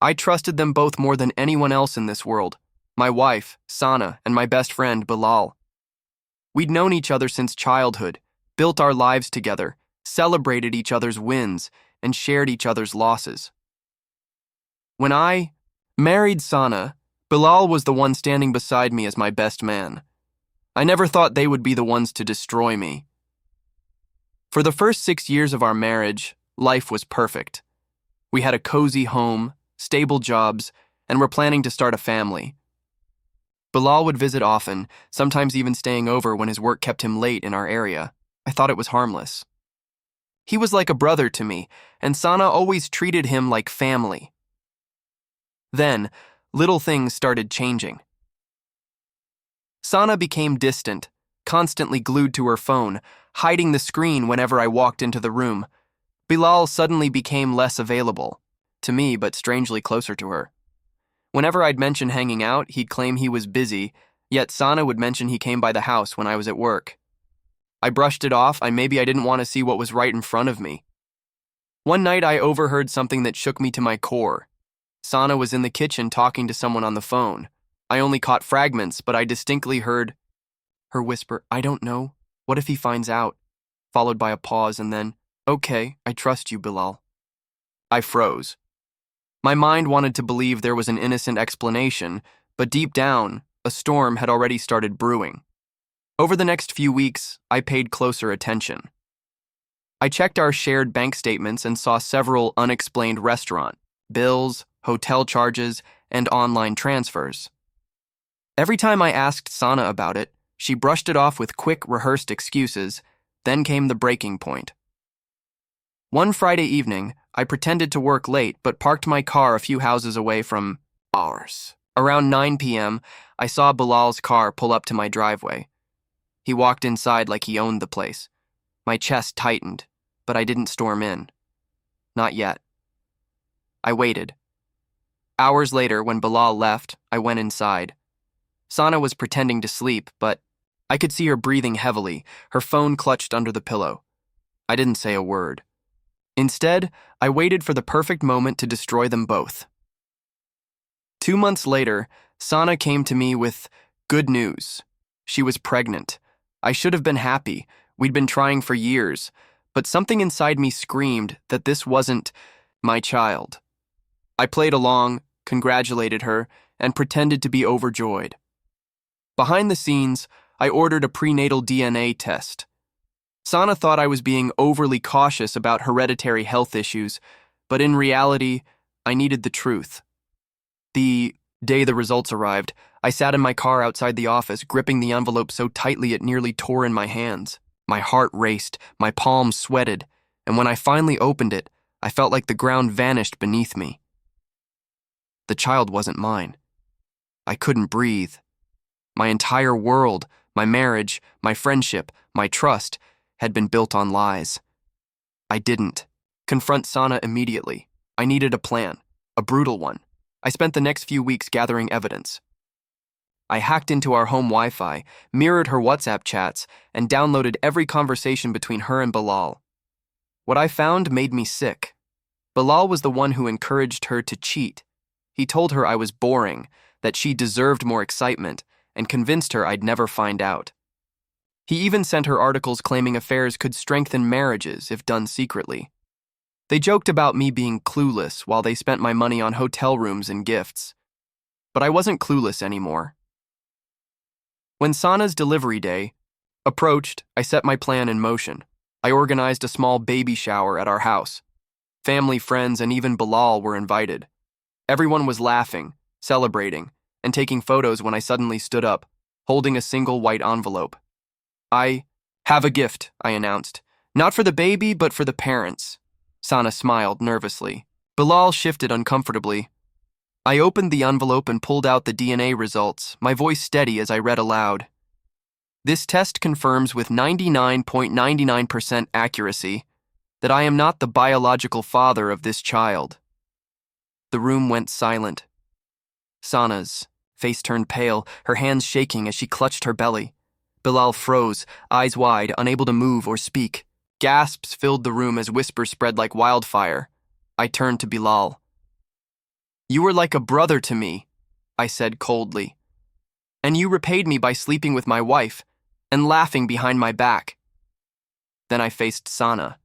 I trusted them both more than anyone else in this world. My wife, Sana, and my best friend, Bilal. We'd known each other since childhood, built our lives together, celebrated each other's wins, and shared each other's losses. When I married Sana, Bilal was the one standing beside me as my best man. I never thought they would be the ones to destroy me. For the first 6 years of our marriage, life was perfect. We had a cozy home, stable jobs, and were planning to start a family. Bilal would visit often, sometimes even staying over when his work kept him late in our area. I thought it was harmless. He was like a brother to me, and Sana always treated him like family. Then, little things started changing. Sana became distant, constantly glued to her phone, hiding the screen whenever I walked into the room. Bilal suddenly became less available, to me but strangely closer to her. Whenever I'd mention hanging out, he'd claim he was busy, yet Sana would mention he came by the house when I was at work. I brushed it off, maybe I didn't want to see what was right in front of me. One night I overheard something that shook me to my core. Sana was in the kitchen talking to someone on the phone. I only caught fragments, but I distinctly heard her whisper, "I don't know. What if he finds out?" Followed by a pause and then, "Okay, I trust you, Bilal." I froze. My mind wanted to believe there was an innocent explanation, but deep down, a storm had already started brewing. Over the next few weeks, I paid closer attention. I checked our shared bank statements and saw several unexplained restaurant bills, hotel charges, and online transfers. Every time I asked Sana about it, she brushed it off with quick, rehearsed excuses. Then came the breaking point. One Friday evening, I pretended to work late but parked my car a few houses away from ours. Around 9 p.m., I saw Bilal's car pull up to my driveway. He walked inside like he owned the place. My chest tightened, but I didn't storm in. Not yet. I waited. Hours later, when Bilal left, I went inside. Sana was pretending to sleep, but I could see her breathing heavily, her phone clutched under the pillow. I didn't say a word. Instead, I waited for the perfect moment to destroy them both. 2 months later, Sana came to me with good news. She was pregnant. I should have been happy. We'd been trying for years, but something inside me screamed that this wasn't my child. I played along, congratulated her, and pretended to be overjoyed. Behind the scenes, I ordered a prenatal DNA test. Sana thought I was being overly cautious about hereditary health issues, but in reality, I needed the truth. The day the results arrived, I sat in my car outside the office, gripping the envelope so tightly it nearly tore in my hands. My heart raced, my palms sweated, and when I finally opened it, I felt like the ground vanished beneath me. The child wasn't mine. I couldn't breathe. My entire world, my marriage, my friendship, my trust, had been built on lies. I didn't confront Sana immediately. I needed a plan, a brutal one. I spent the next few weeks gathering evidence. I hacked into our home Wi-Fi, mirrored her WhatsApp chats, and downloaded every conversation between her and Bilal. What I found made me sick. Bilal was the one who encouraged her to cheat. He told her I was boring, that she deserved more excitement, and convinced her I'd never find out. He even sent her articles claiming affairs could strengthen marriages if done secretly. They joked about me being clueless while they spent my money on hotel rooms and gifts. But I wasn't clueless anymore. When Sana's delivery day approached, I set my plan in motion. I organized a small baby shower at our house. Family, friends, and even Bilal were invited. Everyone was laughing, celebrating, and taking photos when I suddenly stood up, holding a single white envelope. "I have a gift," I announced. "Not for the baby, but for the parents." Sana smiled nervously. Bilal shifted uncomfortably. I opened the envelope and pulled out the DNA results, my voice steady as I read aloud. "This test confirms with 99.99% accuracy that I am not the biological father of this child." The room went silent. Sana's face turned pale, her hands shaking as she clutched her belly. Bilal froze, eyes wide, unable to move or speak. Gasps filled the room as whispers spread like wildfire. I turned to Bilal. You were like a brother to me, I said coldly. And you repaid me by sleeping with my wife and laughing behind my back. Then I faced Sana.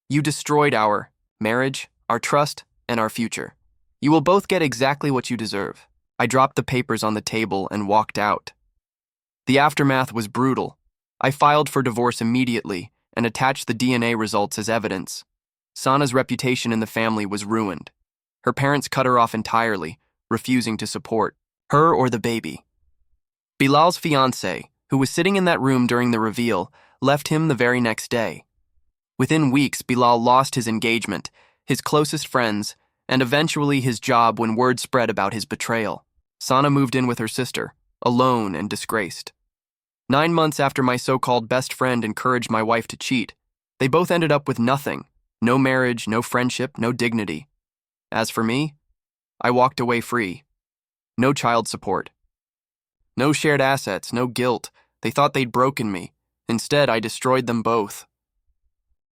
You destroyed our marriage, our trust, and our future. You will both get exactly what you deserve. I dropped the papers on the table and walked out. The aftermath was brutal. I filed for divorce immediately and attached the DNA results as evidence. Sana's reputation in the family was ruined. Her parents cut her off entirely, refusing to support her or the baby. Bilal's fiancée, who was sitting in that room during the reveal, left him the very next day. Within weeks, Bilal lost his engagement, his closest friends, and eventually his job when word spread about his betrayal. Sana moved in with her sister, alone and disgraced. 9 months after my so-called best friend encouraged my wife to cheat, they both ended up with nothing. No marriage, no friendship, no dignity. As for me, I walked away free. No child support. No shared assets, no guilt. They thought they'd broken me. Instead, I destroyed them both.